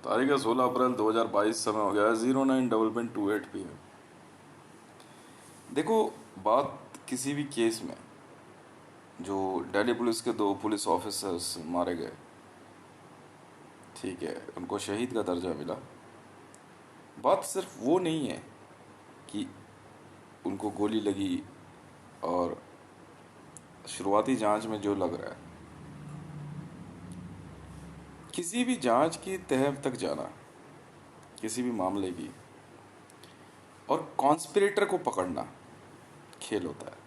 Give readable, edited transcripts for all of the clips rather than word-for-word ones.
तारीख है 16 अप्रैल 2022। समय हो गया है 09:28 PM। देखो, बात किसी भी केस में जो दिल्ली पुलिस के 2 पुलिस ऑफिसर्स मारे गए, ठीक है, उनको शहीद का दर्जा मिला। बात सिर्फ वो नहीं है कि उनको गोली लगी और शुरुआती जांच में जो लग रहा है, किसी भी जांच की तह तक जाना, किसी भी मामले की, और कॉन्स्पिरेटर को पकड़ना खेल होता है।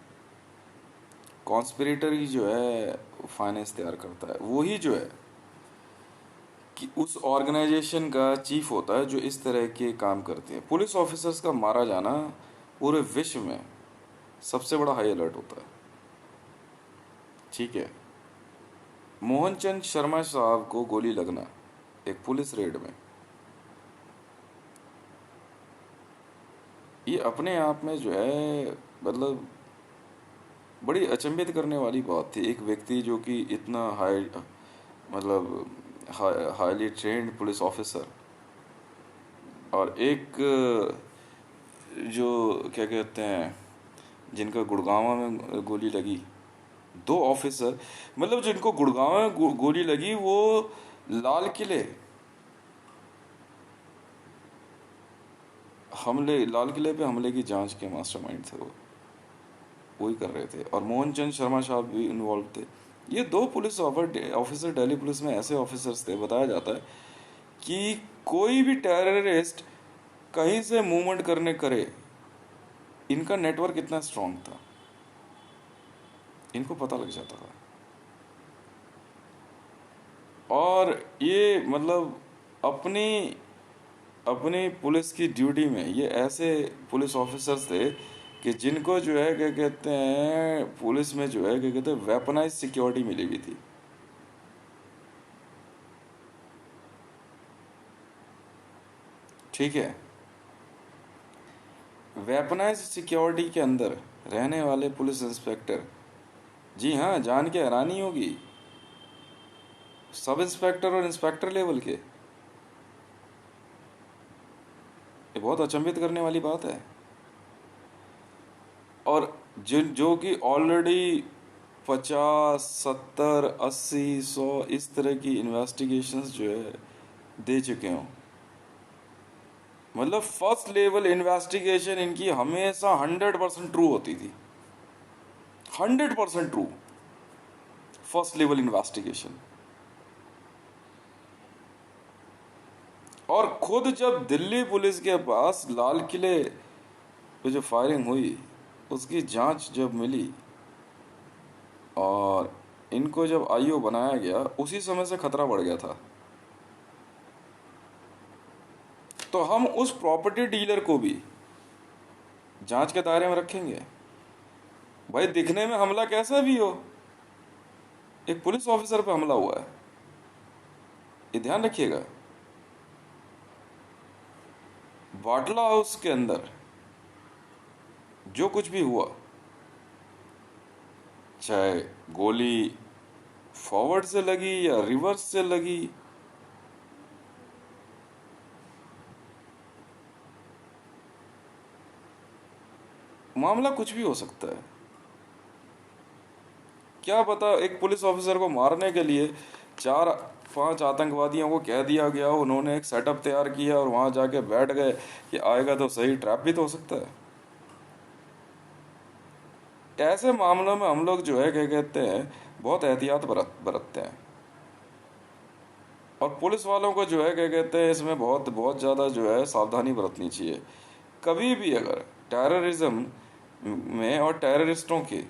कॉन्स्पिरेटर ही जो है फाइनेंस तैयार करता है, वो ही जो है कि उस ऑर्गेनाइजेशन का चीफ होता है जो इस तरह के काम करते हैं। पुलिस ऑफिसर्स का मारा जाना पूरे विश्व में सबसे बड़ा हाई अलर्ट होता है, ठीक है। मोहनचंद शर्मा साहब को गोली लगना एक पुलिस रेड में, ये अपने आप में जो है मतलब बड़ी अचंभित करने वाली बात थी। एक व्यक्ति जो कि इतना मतलब हाईली ट्रेंड पुलिस ऑफिसर, और एक जो क्या कहते हैं जिनका गुड़गांव में गोली लगी, 2 ऑफिसर, मतलब जिनको गुड़गांव में गोली लगी वो लाल किले पे हमले की जांच के मास्टरमाइंड थे, वो वही कर रहे थे, और मोहनचंद शर्मा साहब भी इन्वॉल्व थे। ये 2 पुलिस ऑफिसर दिल्ली पुलिस में ऐसे ऑफिसर्स थे, बताया जाता है कि कोई भी टेररिस्ट कहीं से मूवमेंट करे, इनका नेटवर्क इतना स्ट्रांग था, इनको पता लग जाता था। और ये मतलब अपनी अपनी पुलिस की ड्यूटी में ये ऐसे पुलिस ऑफिसर्स थे कि जिनको जो है क्या कहते हैं पुलिस में जो है क्या कहते हैं वेपनाइज सिक्योरिटी मिली हुई थी, ठीक है। वेपनाइज सिक्योरिटी के अंदर रहने वाले पुलिस इंस्पेक्टर, जी हाँ, जान के हैरानी होगी, सब इंस्पेक्टर और इंस्पेक्टर लेवल के, ये बहुत अचंभित करने वाली बात है। और जिन जो कि ऑलरेडी 50, 70, 80, 100 इस तरह की इन्वेस्टिगेशंस जो है दे चुके हों, मतलब फर्स्ट लेवल इन्वेस्टिगेशन इनकी हमेशा 100% ट्रू होती थी, 100% ट्रू फर्स्ट लेवल इन्वेस्टिगेशन। और खुद जब दिल्ली पुलिस के पास लाल किले पे जो फायरिंग हुई उसकी जांच जब मिली और इनको जब आईओ बनाया गया, उसी समय से खतरा बढ़ गया था। तो हम उस प्रॉपर्टी डीलर को भी जांच के दायरे में रखेंगे। भाई, दिखने में हमला कैसा भी हो, एक पुलिस ऑफिसर पे हमला हुआ है, ये ध्यान रखिएगा। बाटला हाउस के अंदर जो कुछ भी हुआ, चाहे गोली फॉरवर्ड से लगी या रिवर्स से लगी, मामला कुछ भी हो सकता है। क्या पता एक पुलिस ऑफिसर को मारने के लिए 4-5 आतंकवादियों को कह दिया गया, उन्होंने एक सेटअप तैयार किया और वहां जाके बैठ गए कि आएगा तो सही, ट्रैप भी तो हो सकता है। ऐसे मामलों में हम लोग जो है क्या कहते हैं बहुत एहतियात बरतते हैं, और पुलिस वालों को जो है क्या कहते हैं इसमें बहुत बहुत ज़्यादा जो है सावधानी बरतनी चाहिए। कभी भी अगर टेररिज्म में और टेररिस्टों के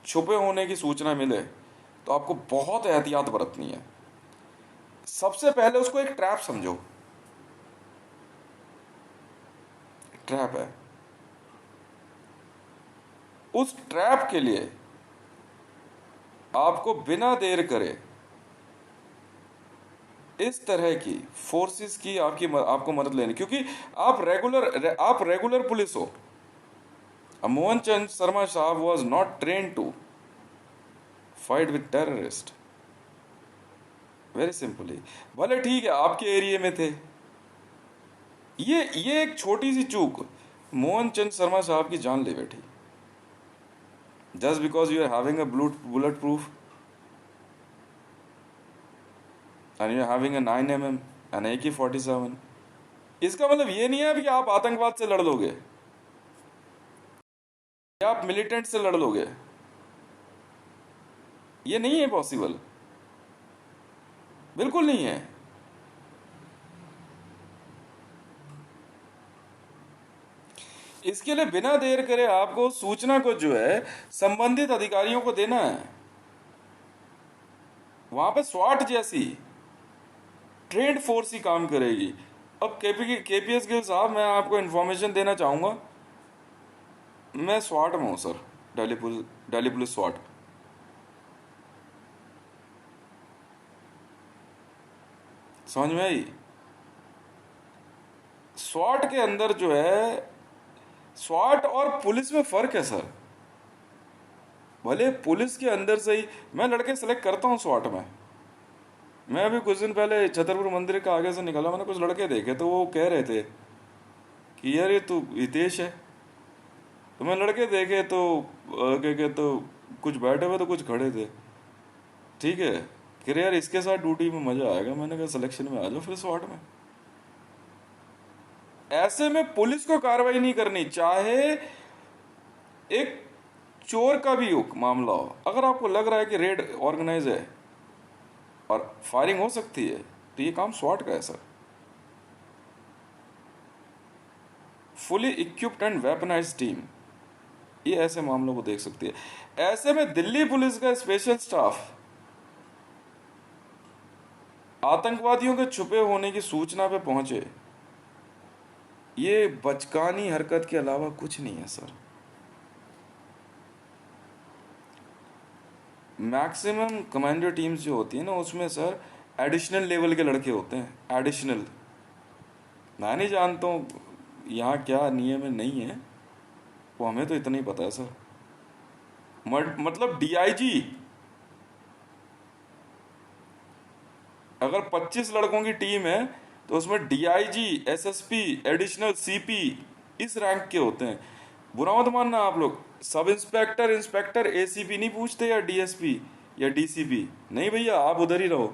छुपे होने की सूचना मिले तो आपको बहुत एहतियात बरतनी है। सबसे पहले उसको एक ट्रैप समझो, ट्रैप है। उस ट्रैप के लिए आपको बिना देर करे इस तरह की फोर्सेस की आपको मदद लेनी, क्योंकि आप रेगुलर पुलिस हो। मोहन चंद शर्मा साहब was not train to fight with terrorist. Very simply, भले ठीक है आपके एरिया में थे, ये एक छोटी सी चूक मोहन चंद शर्मा साहब की जान ले बैठी, just because you are having a bullet proof and you are having a 9mm and AK-47। इसका मतलब ये नहीं है कि आप आतंकवाद से लड़ लोगे या आप मिलिटेंट से लड़ लोगे, ये नहीं है पॉसिबल, बिल्कुल नहीं है। इसके लिए बिना देर करे आपको सूचना को जो है संबंधित अधिकारियों को देना है। वहां पे स्वाट जैसी ट्रेंड फोर्स ही काम करेगी। अब केपीएस गिल साहब, मैं आपको इन्फॉर्मेशन देना चाहूंगा, मैं स्वाट में हूँ सर, दिल्ली पुलिस स्वाट। समझ में आई? स्वाट के अंदर जो है, स्वाट और पुलिस में फर्क है सर। भले पुलिस के अंदर से ही मैं लड़के सेलेक्ट करता हूँ स्वाट में। मैं अभी कुछ दिन पहले छतरपुर मंदिर के आगे से निकला, मैंने कुछ लड़के देखे तो वो कह रहे थे कि यार ये तू हितेश है। तो मैं लड़के देखे तो क्या तो कुछ बैठे हुए तो कुछ खड़े थे, ठीक है, कह रहे यार इसके साथ ड्यूटी में मजा आएगा। मैंने कहा सिलेक्शन में आ जाओ फिर स्वाट में। ऐसे में पुलिस को कार्रवाई नहीं करनी, चाहे एक चोर का भी हो मामला हो, अगर आपको लग रहा है कि रेड ऑर्गेनाइज है और फायरिंग हो सकती है तो ये काम स्वाट का है sir. Fully equipped and weaponised team ये ऐसे मामलों को देख सकती है। ऐसे में दिल्ली पुलिस का स्पेशल स्टाफ आतंकवादियों के छुपे होने की सूचना पे पहुंचे, ये बचकानी हरकत के अलावा कुछ नहीं है सर। मैक्सिमम कमांडो टीम्स जो होती है ना, उसमें सर एडिशनल लेवल के लड़के होते हैं, एडिशनल। मैं नहीं जानता हूँ यहाँ क्या नियम है नहीं है, वो हमें तो इतना ही पता है सर। मतलब डीआईजी अगर 25 लड़कों की टीम है तो उसमें डीआईजी, एसएसपी, एडिशनल सीपी इस रैंक के होते हैं। बुरा मत मानना आप लोग, सब इंस्पेक्टर, इंस्पेक्टर, एसीपी नहीं पूछते या डीएसपी या डीसीपी, नहीं भैया आप उधर ही रहो।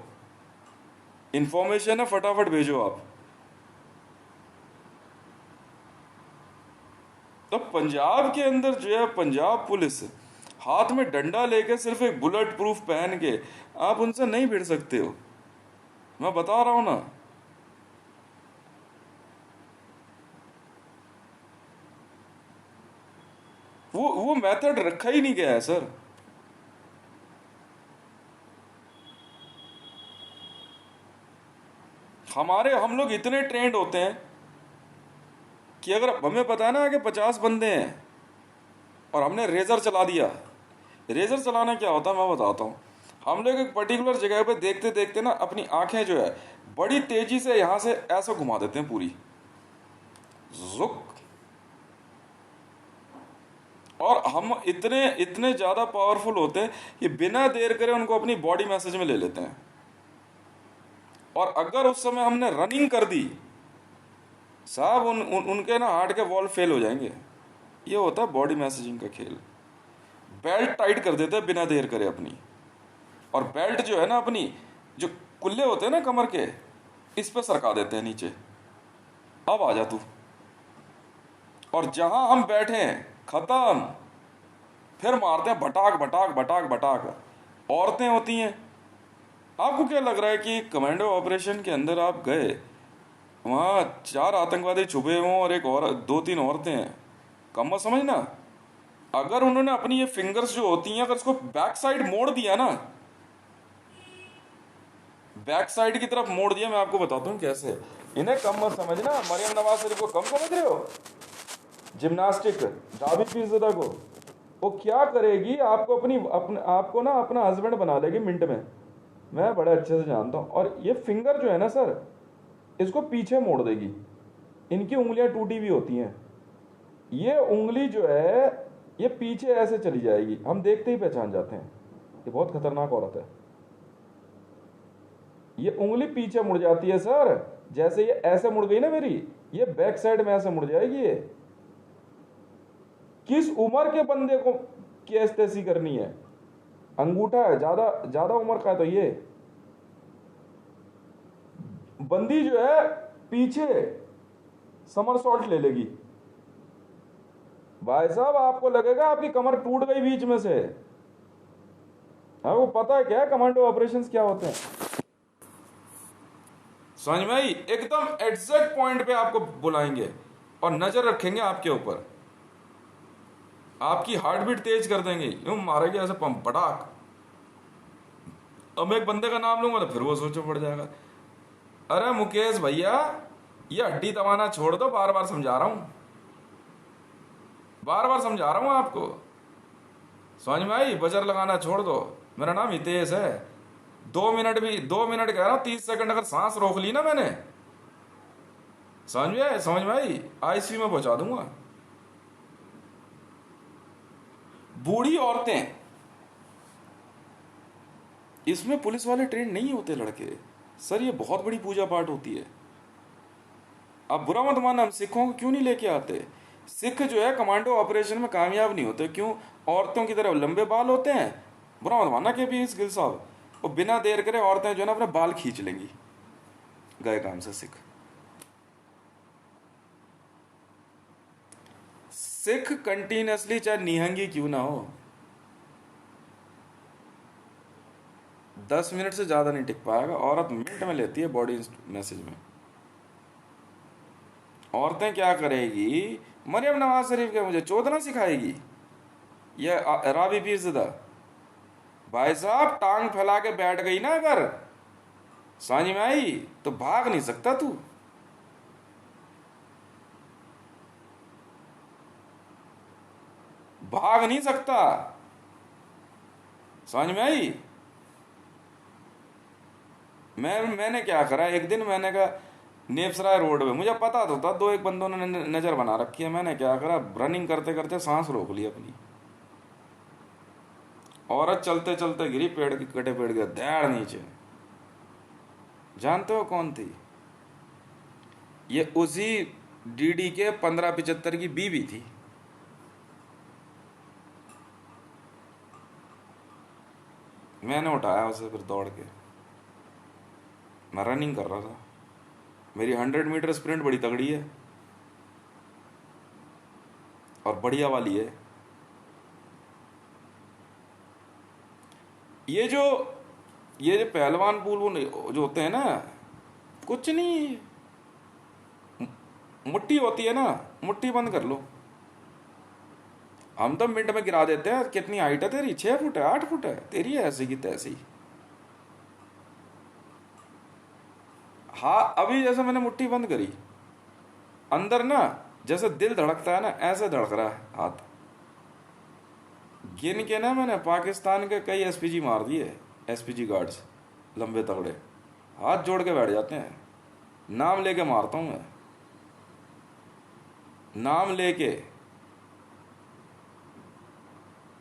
इंफॉर्मेशन है फटाफट भेजो आप। तो पंजाब के अंदर जो है, पंजाब पुलिस हाथ में डंडा लेके सिर्फ एक बुलेट प्रूफ पहन के आप उनसे नहीं भिड़ सकते हो, मैं बता रहा हूं ना। वो मेथड रखा ही नहीं गया है सर। हम लोग इतने ट्रेंड होते हैं कि अगर हमें पता है ना कि 50 बंदे हैं और हमने रेजर चला दिया, रेजर चलाना क्या होता है मैं बताता हूँ। हम लोग एक पर्टिकुलर जगह पे देखते देखते ना अपनी आंखें जो है बड़ी तेजी से यहां से ऐसा घुमा देते हैं पूरी, जुक। और हम इतने इतने ज्यादा पावरफुल होते हैं कि बिना देर करे उनको अपनी बॉडी मैसेज में ले लेते हैं। और अगर उस समय हमने रनिंग कर दी साहब, उनके ना हार्ट के वॉल्व फेल हो जाएंगे। ये होता है बॉडी मैसेजिंग का खेल। बेल्ट टाइट कर देते हैं बिना देर करे अपनी, और बेल्ट जो है ना अपनी, जो कुल्ले होते हैं ना कमर के, इस पे सरका देते हैं नीचे, अब आ जा तू। और जहां हम बैठे हैं खत्म, फिर मारते हैं भटाक भटाक भटाक भटाक। औरतें होती हैं। आपको क्या लग रहा है कि कमांडो ऑपरेशन के अंदर आप गए, वहां 4 आतंकवादी छुपे हों और एक और 2-3 औरतें हैं, कम मत समझना। अगर उन्होंने अपनी ये फिंगर्स जो होती हैं, अगर उसको बैक साइड मोड़ दिया ना, बैक साइड की तरफ मोड़ दिया, मैं आपको बताता हूँ कैसे। इन्हें कम मत समझना, मरियम नवाज शरीफ को कम समझ रहे हो, जिम्नास्टिक दाबी पीरज़ादा को। वो क्या करेगी, आपको आपको ना अपना हस्बैंड बना लेगी मिनट में, मैं बड़े अच्छे से जानता हूँ। और ये फिंगर जो है ना सर, इसको पीछे मोड़ देगी। इनकी उंगलियां टूटी हुई होती हैं, ये उंगली जो है ये पीछे ऐसे चली जाएगी, हम देखते ही पहचान जाते हैं। ये बहुत खतरनाक औरत है। ये उंगली पीछे मुड़ जाती है सर, जैसे ये ऐसे मुड़ गई ना मेरी, ये बैक साइड में ऐसे मुड़ जाएगी। ये किस उम्र के बंदे को की करनी है? अंगूठा है, ज्यादा ज्यादा उम्र का है तो ये बंदी जो है पीछे समरसॉल्ट ले लेगी। भाई साहब आपको लगेगा आपकी कमर टूट गई बीच में से। आपको पता है क्या कमांडो ऑपरेशंस क्या होते हैं? समझ में आई? एकदम एग्जैक्ट पॉइंट पे आपको बुलाएंगे और नजर रखेंगे आपके ऊपर, आपकी हार्ट बीट तेज कर देंगे, यूं मारेंगे ऐसे पंप पटाख। अब मैं एक बंदे का नाम लूंगा तो फिर वो सोचो पड़ जाएगा। अरे मुकेश भैया, ये हड्डी दबाना छोड़ दो, बार बार समझा रहा हूं, बार बार समझा रहा हूं आपको। समझ में आई? बजर लगाना छोड़ दो। मेरा नाम हितेश है। 2 मिनट भी, 2 मिनट कह रहा हूं, 30 सेकंड अगर सांस रोक ली ना मैंने, समझ में आई, आईसीयू में पहुंचा दूंगा। बूढ़ी औरतें, इसमें पुलिस वाले ट्रेन नहीं होते लड़के। सर ये बहुत बड़ी पूजा पाठ होती है। अब बुरा मत मानना, हम सिखों को क्यों नहीं लेके आते? सिख जो है कमांडो ऑपरेशन में कामयाब नहीं होते। क्यों? औरतों की तरह लंबे बाल होते हैं। बुरा मत मानना के पी गिल साहब, और बिना देर करे औरतें जो है ना अपने बाल खींच लेंगी, गए काम से सिख। सिख कंटिन्यूसली चाहे निहंगी क्यों ना हो, 10 मिनट से ज्यादा नहीं टिक पाएगा। औरत मिनट में लेती है बॉडी मैसेज में। औरतें क्या करेगी? मरियम नवाज शरीफ के मुझे चोदना सिखाएगी या राबी पीरज़दा? भाई साहब टांग फैला के बैठ गई ना अगर, समझ में आई, तो भाग नहीं सकता तू। भाग नहीं सकता, समझ में आई? मैंने क्या करा, एक दिन मैंने कहा नेपसराय रोड पे, मुझे पता तो था दो एक बंदों ने नजर बना रखी है। मैंने क्या करा, रनिंग करते करते सांस रोक ली अपनी। औरत चलते चलते गिरी, पेड़ के कटे पेड़ के धैड़ नीचे। जानते हो कौन थी? ये उसी डीडी के 1575 की बीवी थी। मैंने उठाया उसे फिर दौड़ के, मैं रनिंग कर रहा था। मेरी 100 मीटर स्प्रिंट बड़ी तगड़ी है और बढ़िया वाली है। ये जो पहलवान पूल जो होते हैं ना, कुछ नहीं, मुट्ठी होती है ना, मुट्ठी बंद कर लो। हम तो मिनट में गिरा देते हैं। कितनी हाइट है तेरी? 6 फुट है, 8 फुट है तेरी? है ऐसी की तैसी। हाँ अभी जैसे मैंने मुट्ठी बंद करी, अंदर ना जैसे दिल धड़कता है ना, ऐसे धड़क रहा है हाथ। गिन के ना मैंने पाकिस्तान के कई एसपीजी मार दिए, एसपीजी गार्ड्स लंबे तगड़े, हाथ जोड़ के बैठ जाते हैं। नाम लेके मारता हूं मैं, नाम लेके।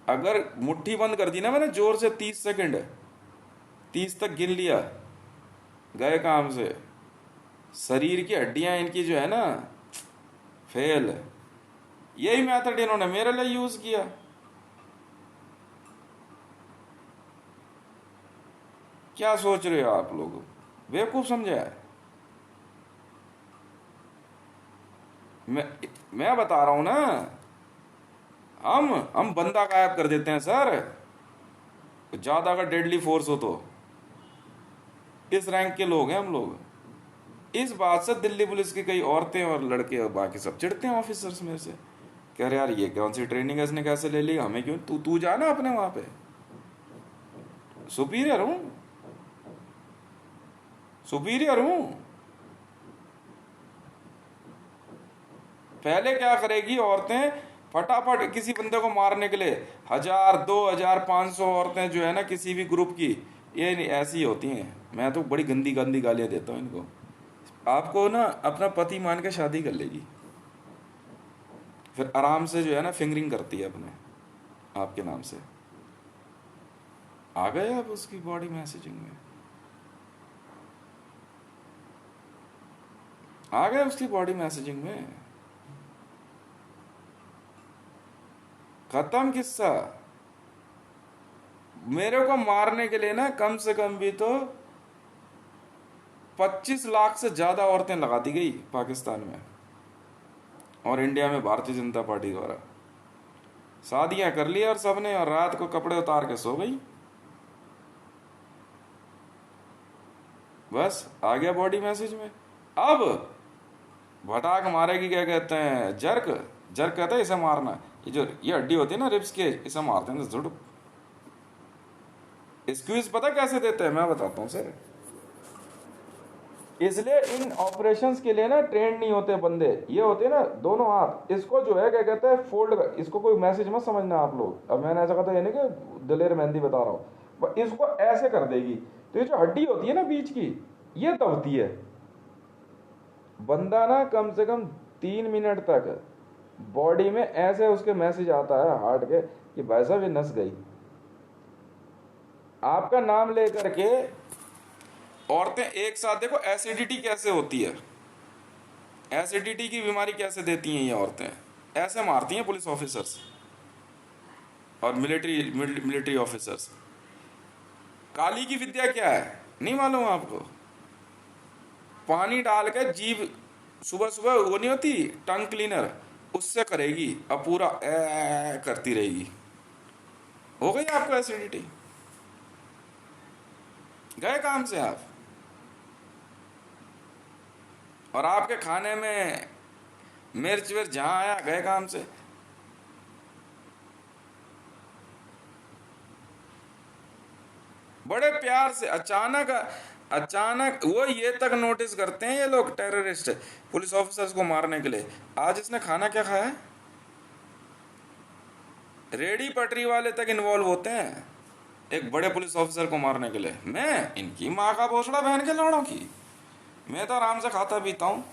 अगर मुट्ठी बंद कर दी ना मैंने जोर से 30 सेकंड, 30 तक गिन लिया, गए काम से। शरीर की हड्डियां इनकी जो है ना फेल। यही मेथड इन्होंने मेरे लिए यूज किया। क्या सोच रहे हो आप लोग? बेवकूफ समझा है? मैं बता रहा हूं ना, हम बंदा गायब कर देते हैं सर, ज्यादा का डेडली फोर्स हो तो। इस रैंक के लोग हैं हम लोग। इस बात से दिल्ली पुलिस की कई औरतें और लड़के और बाकी सब चिढ़ते हैं ऑफिसर्स मेरे से, कह रहे यार ये कौन सी ट्रेनिंग है, इसने कैसे ले ली, हमें क्यों? तू जाना अपने वहां पे, सुपीरियर हूं, सुपीरियर हूं। पहले क्या करेगी औरतें, फटाफट किसी बंदे को मारने के लिए 1000, 2000, 500 औरतें जो है ना किसी भी ग्रुप की, ये नहीं ऐसी होती हैं। मैं तो बड़ी गंदी गंदी गालियां देता हूँ इनको। आपको ना अपना पति मान के शादी कर लेगी, फिर आराम से जो है ना फिंगरिंग करती है अपने आपके नाम से। आ गए आप उसकी बॉडी मैसेजिंग में। आ गए उसकी बॉडी मैसेजिंग में, खत्म किस्सा। मेरे को मारने के लिए ना कम से कम भी तो 25 लाख से ज्यादा औरतें लगा दी गई पाकिस्तान में और इंडिया में भारतीय जनता पार्टी द्वारा। शादियां कर ली और सबने, और रात को कपड़े उतार के सो गई। बस आ गया बॉडी मैसेज में। अब भटाक मारेगी, क्या कहते हैं, जर्क। जर्क कहते हैं इसे मारना। ये हड्डी होती है ना रिब्स के, इसे मारते हैं जुड़। स्क्वीज पता कैसे देते हैं, मैं बताता हूँ सर। इसलिए इन ऑपरेशंस के लिए ना ट्रेंड नहीं होते बंदे। ये होते हैं ना दोनों हाथ, इसको जो है क्या कहते हैं फोल्ड कर, इसको कोई मैसेज मत समझना आप लोग। अब मैंने ऐसा कहा था, यानी कि दलेर मेहंदी बता रहा हूँ, इसको ऐसे कर देगी तो ये जो हड्डी होती है ना बीच की, ये दबती है। बंदा ना कम से कम 3 मिनट तक बॉडी में ऐसे उसके मैसेज आता है हार्ट के कि भाई साहब ये नस गई। आपका नाम लेकर के औरतें एक साथ, देखो एसिडिटी कैसे होती है, एसिडिटी की बीमारी कैसे देती हैं ये औरतें, ऐसे मारती हैं पुलिस ऑफिसर्स और मिलिट्री ऑफिसर्स। काली की विद्या क्या है नहीं मालूम आपको? पानी डाल के जीभ, सुबह सुबह वो नहीं होती टंग क्लीनर, उससे करेगी, अब पूरा करती रहेगी। हो गई आपको एसिडिटी, गए काम से आप। और आपके खाने में मिर्च विर्च जहां आया, गए काम से। बड़े प्यार से अचानक अचानक वो ये तक नोटिस करते हैं ये लोग टेररिस्ट पुलिस ऑफिसर्स को मारने के लिए। आज इसने खाना क्या खाया? रेडी पटरी वाले तक इन्वॉल्व होते हैं एक बड़े पुलिस ऑफिसर को मारने के लिए। मैं इनकी माँ का भोसड़ा बहन के लौड़ों की, मैं तो आराम से खाता पीता हूँ।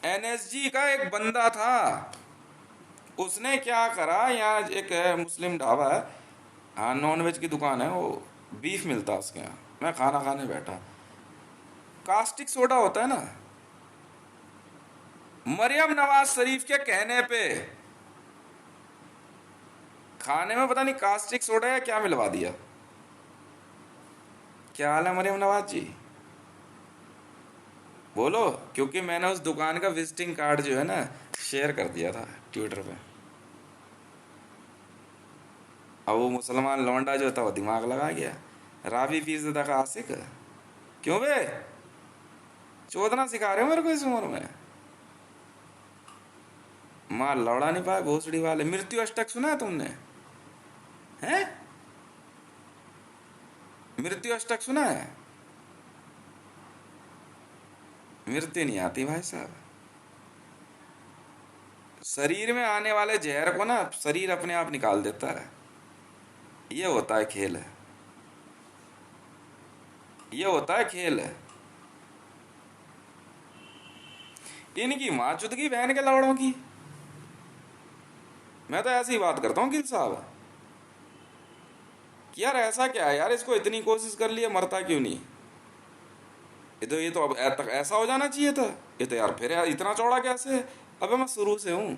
एनएसजी का एक बंदा था, उसने क्या करा, यहाँ एक मुस्लिम ढाबा है, हाँ नॉनवेज की दुकान है, वो बीफ मिलता है उसके यहाँ। मैं खाना खाने बैठा, कास्टिक सोडा होता है ना, मरियम नवाज शरीफ के कहने पे खाने में पता नहीं कास्टिक सोडा या क्या मिलवा दिया। क्या हाल है मरियम नवाज जी? बोलो। क्योंकि मैंने उस दुकान का विजिटिंग कार्ड जो है ना शेयर कर दिया था ट्विटर पे। अब वो मुसलमान लौंडा जो था वो दिमाग लगा गया, रावी फीसदा का आशिक। क्यों बे, चोदना सिखा रहे हो मेरे को इस उम्र में? मां लौड़ा नहीं पाया भोसड़ी वाले। मृत्यु अष्टक सुना है तुमने? हैं? मृत्यु अष्टक सुना है? मृत्यु नहीं आती भाई साहब। शरीर में आने वाले जहर को ना शरीर अपने आप निकाल देता है। ये होता है खेल है, ये होता है खेल है। इनकी मां चुदगी बहन के लौड़ों की। मैं तो ऐसी बात करता हूँ गिल साहब कि यार ऐसा क्या है यार, इसको इतनी कोशिश कर लिया, मरता क्यों नहीं? ये तो अब तक ऐसा हो जाना चाहिए था। ये तो यार फिर यार इतना चौड़ा कैसे? अबे मैं शुरू से हूं,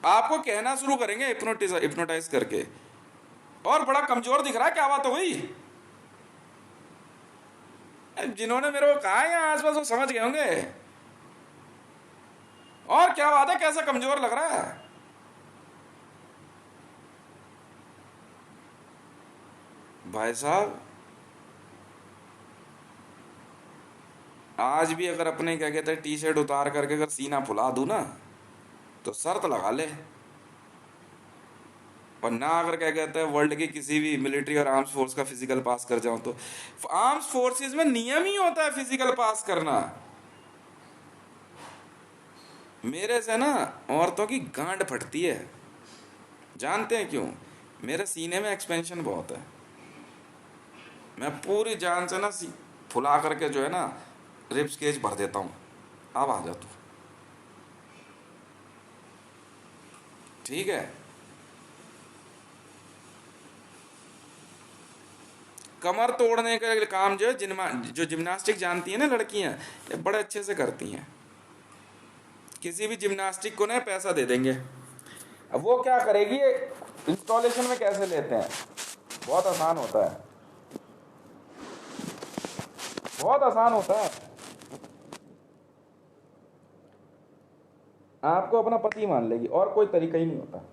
आपको कहना शुरू करेंगे हिप्नोटाइज करके। और बड़ा कमजोर दिख रहा है, क्या बात हो गई? जिन्होंने मेरे को कहा है यहाँ आसपास वो समझ गए होंगे। और क्या बात है, कैसा कमजोर लग रहा है? भाई साहब आज भी अगर अपने क्या कहते हैं टी शर्ट उतार करके अगर सीना फुला दूं ना तो शर्त लगा ले। और ना अगर क्या कहते हैं वर्ल्ड की किसी भी मिलिट्री और आर्म्स फोर्स का फिजिकल पास कर जाऊं तो आर्म्स फोर्सेस में नियम ही होता है फिजिकल पास करना। मेरे से ना औरतों की गांड फटती है, जानते हैं क्यों? मेरे सीने में एक्सपेंशन बहुत है। मैं पूरी जान से ना फुला करके जो है ना रिब्स केज भर देता हूं। अब आ जा तू, ठीक है? कमर तोड़ने का काम जो है जो जिम्नास्टिक जानती है ना लड़कियां, ये बड़े अच्छे से करती हैं। किसी भी जिम्नास्टिक को ना पैसा दे देंगे, अब वो क्या करेगी, इंस्टॉलेशन में कैसे लेते हैं, बहुत आसान होता है, बहुत आसान होता है। आपको अपना पति मान लेगी और कोई तरीका ही नहीं होता।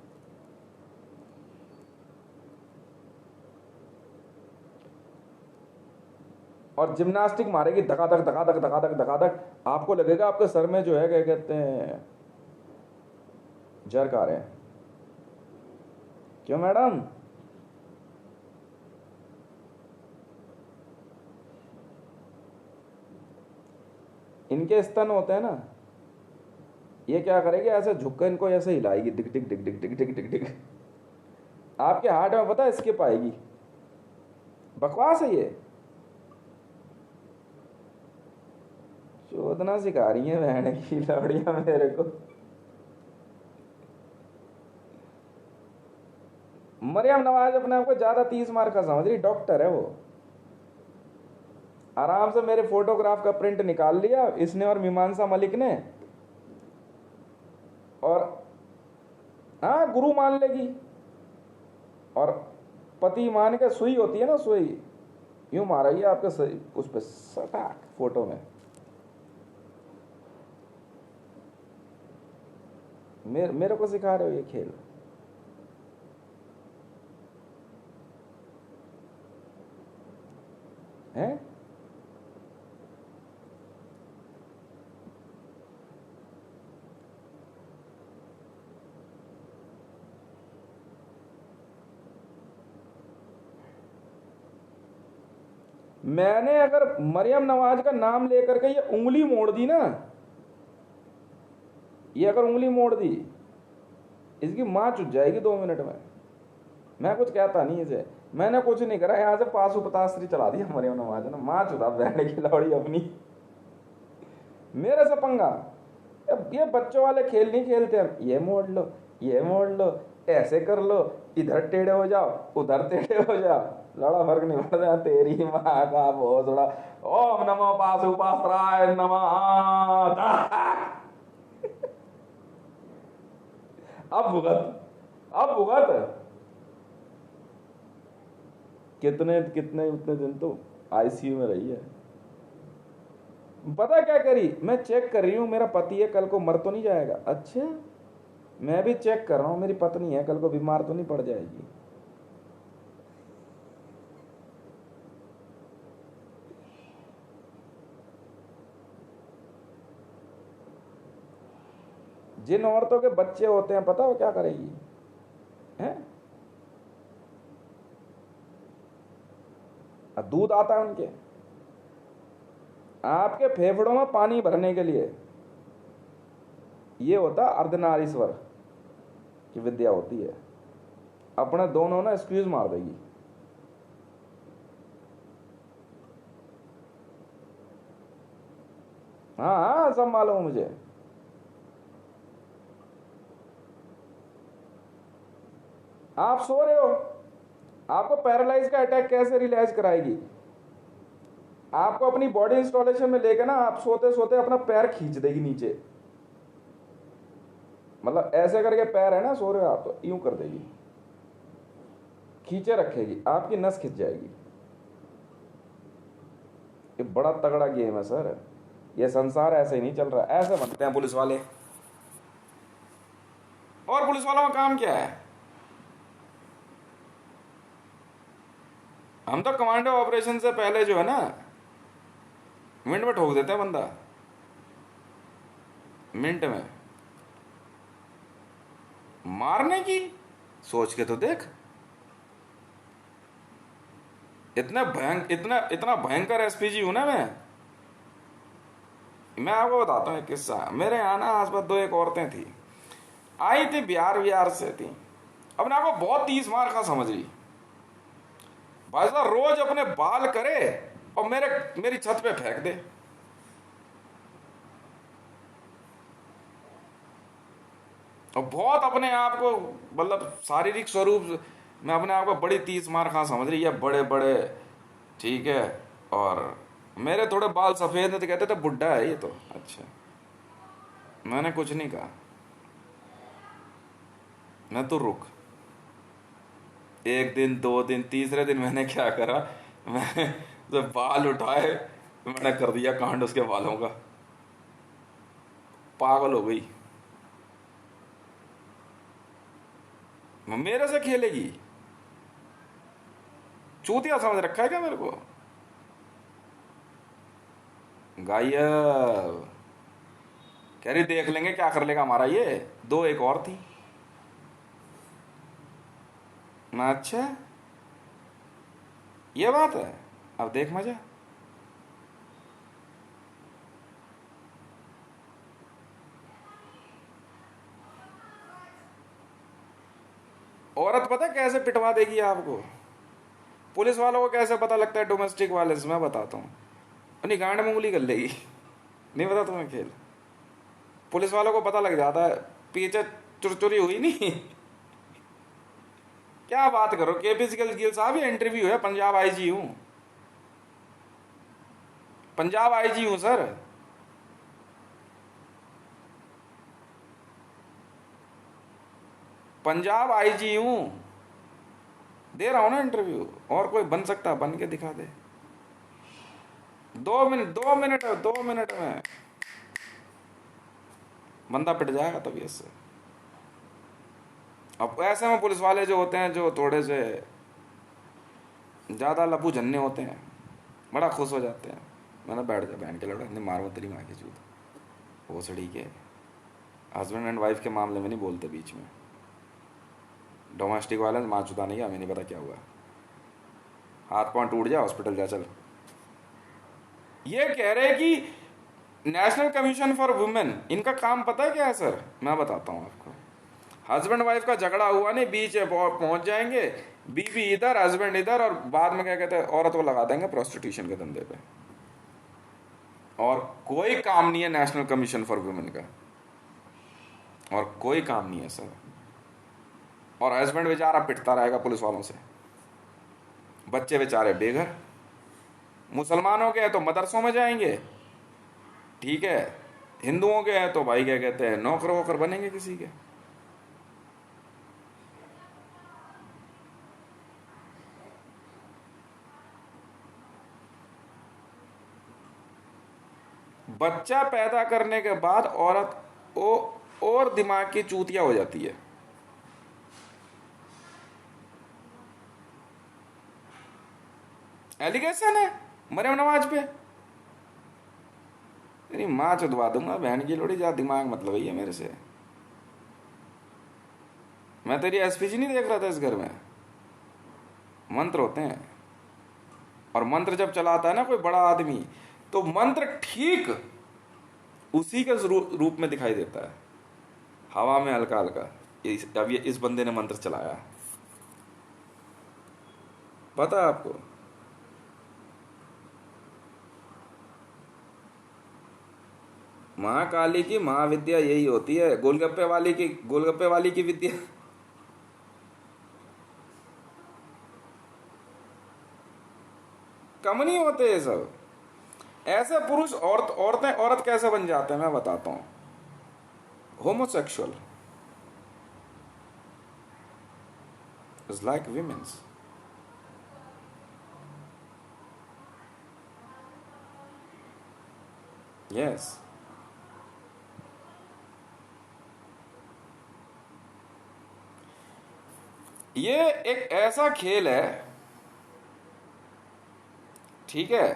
और जिम्नास्टिक मारेगी धकाधक धकाधक धकाधक धकाधक, आपको लगेगा आपके सर में जो है क्या कहते हैं जर्क आ रहे हैं। क्यों मैडम? इनके स्तन होते हैं ना, ये क्या करेगी, ऐसे झुक इनको ऐसे हिलाएगी, टिक टिक टिक टिक टिक टिक टिक टिक, आपके हार्ट में पता है स्किप आएगी। बकवास है ये, चोदना सिखा रही है बहन की लौड़ियां मेरे को। मरियम नवाज अपने आप को ज्यादा 30 मार्क का समझ रही, डॉक्टर है वो। आराम से मेरे फोटोग्राफ का प्रिंट निकाल लिया इसने और मीमांसा मलिक ने, और हाँ गुरु मान लेगी। और पति मान के सुई होती है ना, सुई यूं मारेगी आपके उस पर सटाक फोटो में। मेरे को सिखा रहे हो ये खेल? हैं? मैंने अगर मरियम नवाज का नाम लेकर के ये उंगली मोड़ दी ना, ये अगर उंगली मोड़ दी, इसकी मां चुट जाएगी 2 मिनट में। मैं कुछ कहता नहीं इसे, मैंने कुछ नहीं करा, यहां से पासु पतास्त्री चला दिया मरियम नवाज ने, मां चुदा बैठने की लौड़ी अपनी। मेरे से पंगा, ये बच्चों वाले खेल नहीं खेलते हम, ये मोड़ लो, ये मोड़ लो, ऐसे कर लो, इधर टेढ़े हो जाओ, उधर टेढ़े हो जाओ, लड़ा फर्क नहीं पड़ता। तेरी माँ का भोसड़ा, ओम नमो पाशुपतास्त्राय नमः। अब भुगत, अब भुगत। कितने कितने उतने दिन तो आईसीयू में रही है। पता क्या करी, मैं चेक कर रही हूं मेरा पति है कल को मर तो नहीं जाएगा। अच्छा, मैं भी चेक कर रहा हूं मेरी पत्नी है कल को बीमार तो नहीं पड़ जाएगी। जिन औरतों के बच्चे होते हैं पता हो क्या करेगी, हैं? दूध आता है उनके, आपके फेफड़ों में पानी भरने के लिए, ये होता अर्धनारीश्वर की विद्या होती है। अपने दोनों ना स्क्वीज मार देगी। हाँ हाँ सब मालूम है मुझे। आप सो रहे हो, आपको पैरालाइज का अटैक कैसे रियलाइज कराएगी? आपको अपनी बॉडी इंस्टॉलेशन में लेकर ना, आप सोते सोते अपना पैर खींच देगी नीचे, मतलब ऐसे करके पैर है ना, सो रहे हो आप तो यूं कर देगी, खींचे रखेगी, आपकी नस खिंच जाएगी। ये बड़ा तगड़ा गेम है सर, ये संसार ऐसे ही नहीं चल रहा। ऐसे बनते हैं पुलिस वाले। और पुलिस वालों का काम क्या है? हम तो कमांडो ऑपरेशन से पहले जो है ना, मिनट में ठोक देते हैं बंदा, मिनट में। मारने की सोच के तो देख, इतना भयंकर एसपीजी हूं ना मैं आपको बताता हूँ एक किस्सा। मेरे यहाँ ना आसपास 2 एक औरतें थी, आई थी बिहार से थी, अपने आप को बहुत 30 मार का समझ रही। भाई साहब रोज अपने बाल करे और मेरी छत पे फेंक दे। और बहुत अपने आप को मतलब शारीरिक स्वरूप में अपने आप को बड़ी 30 मार खा समझ रही है, बड़े बड़े ठीक है। और मेरे थोड़े बाल सफ़ेद हैं तो कहते थे बुढ़ा है ये तो। अच्छा, मैंने कुछ नहीं कहा। मैं तो रुक। एक दिन, दो दिन, तीसरे दिन मैंने क्या करा, मैं जब बाल उठाए मैंने कर दिया कांड उसके बालों का। पागल हो गई। मेरे से खेलेगी? चूतिया समझ रखा है क्या मेरे को? गायब। कह रही देख लेंगे क्या कर लेगा हमारा ये। दो एक और थी। मैं अच्छा, ये बात है। अब देख मजा। औरत पता है कैसे पिटवा देगी आपको? पुलिस वालों को कैसे पता लगता है डोमेस्टिक वायलेंस, मैं बताता हूँ। अपनी गांड में उंगली कर लेगी। नहीं पता तुम्हें खेल? पुलिस वालों को पता लग जाता है पीछे चुरचुरी हुई नहीं। क्या बात करो, केपी गिल साहब, ये इंटरव्यू है। पंजाब आईजी हूं, पंजाब आईजी हूं सर। पंजाब आईजी हूं, दे रहा हूं ना इंटरव्यू। और कोई बन सकता, बन के दिखा दे। 2 मिनट, 2 मिनट, 2 मिनट में बंदा पिट जाएगा तबीयत से। अब ऐसे में पुलिस वाले जो होते हैं, जो थोड़े से ज़्यादा लपू झन्ने होते हैं, बड़ा खुश हो जाते हैं। मैंने बैठ जा बहन के लड़ा, नहीं मारो तेरी माँ की चूत। वो सड़ी के हस्बैंड एंड वाइफ के मामले में नहीं बोलते बीच में। डोमेस्टिक वायलेंस माँ चुदाने का, हमें नहीं पता क्या हुआ। हाथ पांव टूट जाए हॉस्पिटल जा चल। ये कह रहे कि नेशनल कमीशन फॉर वुमेन, इनका काम पता है क्या है सर? मैं बताता हूँ आपको। हस्बैंड वाइफ का झगड़ा हुआ नहीं, बीच पहुंच जाएंगे, बीवी इधर हस्बैंड इधर, और बाद में क्या कहते हैं, औरत को लगा देंगे प्रोस्टिट्यूशन के धंधे पे। और कोई काम नहीं है नेशनल कमीशन फॉर वुमेन का, और कोई काम नहीं है सर। और हस्बैंड बेचारा पिटता रहेगा पुलिस वालों से, बच्चे बेचारे बेघर। मुसलमानों के हैं तो मदरसों में जाएंगे, ठीक है। हिंदुओं के हैं तो भाई क्या कहते हैं, नौकर वोकर बनेंगे किसी के। बच्चा पैदा करने के बाद औरत और दिमाग की चूतिया हो जाती है। एलिगेशन है मरियम नवाज पे। तेरी माँ चुदवा दूंगा बहन की लोड़ी, जा दिमाग मत लगाइए मेरे से। मैं तेरी एसपीजी नहीं देख रहा था इस घर में? मंत्र होते हैं, और मंत्र जब चलाता है ना कोई बड़ा आदमी, तो मंत्र ठीक उसी के रूप में दिखाई देता है, हवा में हल्का हल्का। अब ये इस बंदे ने मंत्र चलाया, पता है आपको? महाकाली की महाविद्या यही होती है, गोलगप्पे वाली की विद्या। कम नहीं होते ये सब। ऐसे पुरुष औरतें औरत कैसे बन जाते हैं मैं बताता हूं। Homosexual is like women's. Yes, ये एक ऐसा खेल है, ठीक है,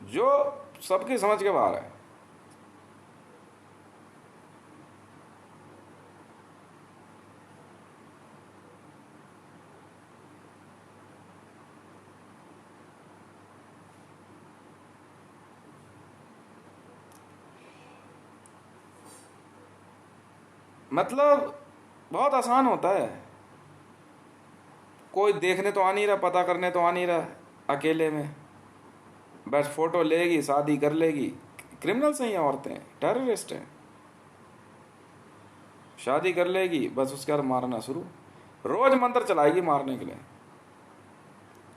जो सबकी समझ के बाहर है। मतलब बहुत आसान होता है। कोई देखने तो आ नहीं रहा, पता करने तो आ नहीं रहा, अकेले में बस फोटो लेगी, शादी कर लेगी। क्रिमिनल्स हैं ये औरतें, टेररिस्ट हैं। शादी कर लेगी, बस उसके बाद मारना शुरू। रोज मंत्र चलाएगी मारने के लिए।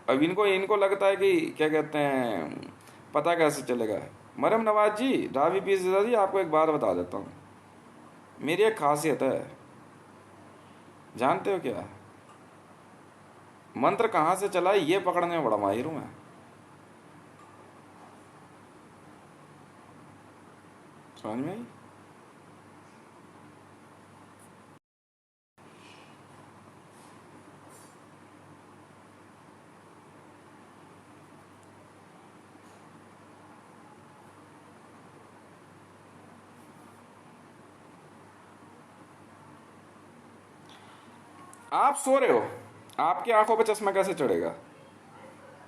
अब इनको इनको लगता है कि क्या कहते हैं, पता कैसे चलेगा। मरम नवाज जी, रावी पीरज़ादा जी, आपको एक बात बता देता हूँ, मेरी एक खासियत है, जानते हो क्या? मंत्र कहाँ से चला है ये पकड़ने में बड़ा माहिर हूँ मैं। समझ में आई? आप सो रहे हो, आपकी आंखों पे चश्मा कैसे चढ़ेगा?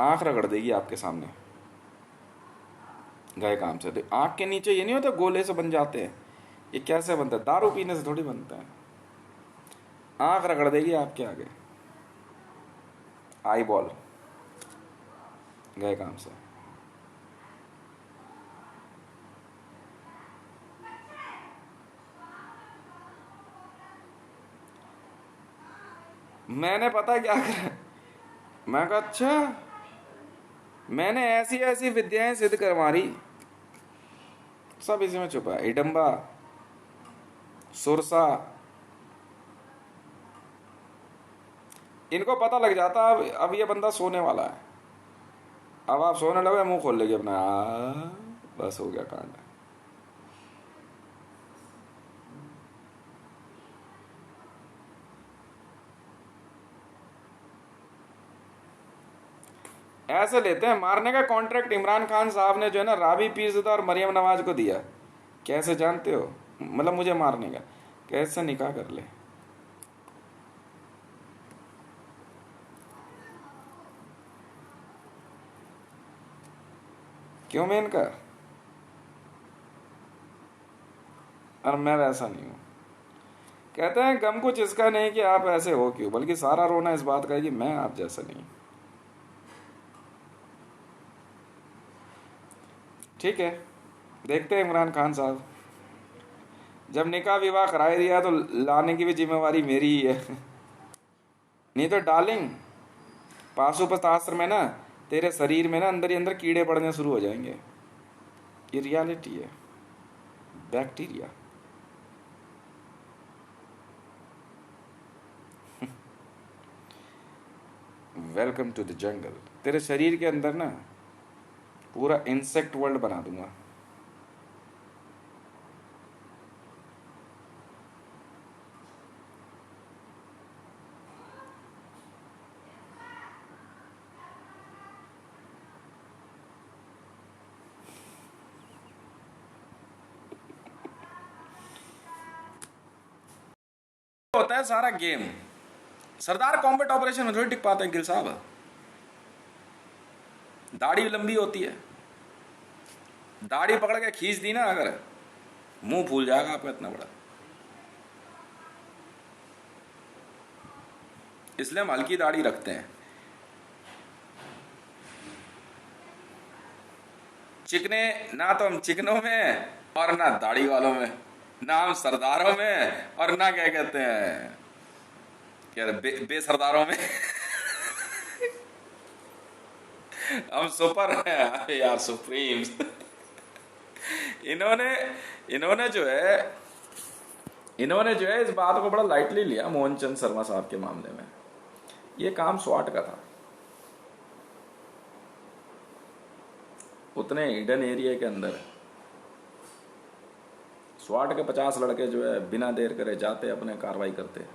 आंख रगड़ देगी आपके सामने, गए काम से। तो आंख के नीचे ये नहीं होता गोले से बन जाते हैं, ये कैसे बनता है? दारू पीने से थोड़ी बनता है। आंख रगड़ देगी आपके आगे, आई बॉल, गए काम से। मैंने पता क्या करा, मैं कहा अच्छा, मैंने ऐसी ऐसी विद्याएं सिद्ध करवा रही, सब इसी में छुपा है। हिडम्बा, सुरसा, इनको पता लग जाता अब ये बंदा सोने वाला है। अब आप सोने लगे, मुंह खोल लेगी अपना, बस हो गया कांड। ऐसे लेते हैं मारने का कॉन्ट्रैक्ट। इमरान खान साहब ने जो है ना रावी पीरज़ादा और मरियम नवाज को दिया। कैसे जानते हो? मतलब मुझे मारने का, कैसे निकाह कर ले। क्यों मैं इनका, और मैं वैसा नहीं हूं। कहते हैं गम कुछ इसका नहीं कि आप ऐसे हो क्यों, बल्कि सारा रोना इस बात का है कि मैं आप जैसा नहीं। ठीक है, देखते हैं इमरान खान साहब, जब निकाह विवाह कराए दिया तो लाने की भी जिम्मेवारी मेरी ही है। नहीं तो डार्लिंग, पाशुपतास्त्र में ना तेरे शरीर में ना अंदर ही अंदर कीड़े पड़ने शुरू हो जाएंगे। ये रियलिटी है, bacteria. Welcome to the jungle. तेरे शरीर के अंदर ना पूरा इंसेक्ट वर्ल्ड बना दूंगा। होता है सारा गेम। सरदार कॉम्बैट ऑपरेशन में थोड़ी टिक पाते हैं गिल साहब। दाढ़ी लंबी होती है, दाढ़ी पकड़ के खींच दी ना अगर, मुंह फूल जाएगा आपका इतना बड़ा। इसलिए हम हल्की दाढ़ी रखते हैं। चिकने ना तो हम चिकनों में और ना दाढ़ी वालों में, ना हम सरदारों में और ना क्या कहते हैं, क्या बेसरदारों में। हम सुपर हैं। अरे यार सुप्रीम्स। इन्होंने इन्होंने जो है इन्होंने जो है इस बात को बड़ा लाइटली लिया मोहन चंद शर्मा साहब के मामले में। ये काम स्वाट का था। उतने हिडन एरिया के अंदर स्वाट के 50 लड़के जो है बिना देर करे जाते अपने कार्रवाई करते।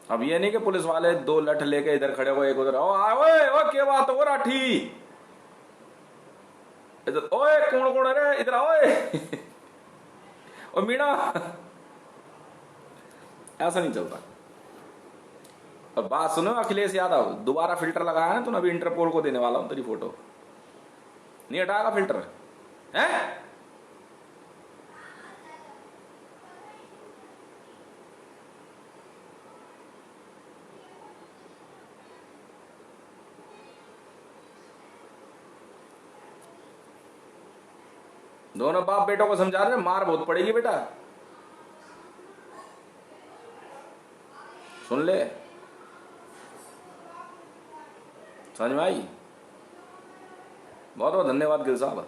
अब ये नहीं कि पुलिस वाले 2 लठ लेके इधर खड़े हो, एक उधर, ओए ओ क्या बात हो राठी, इधर ओए कौन कौन है इधर ओए। ओ मीणा, ऐसा नहीं चलता। अब बात सुनो अखिलेश यादव, दोबारा फिल्टर लगाया ना तूने, अभी इंटरपोल को देने वाला हूं तेरी फोटो। नहीं हटाएगा फिल्टर है? दोनों बाप बेटों को समझा रहे, मार बहुत पड़ेगी बेटा, सुन ले। समझ में आई? बहुत बहुत धन्यवाद गिल साहब।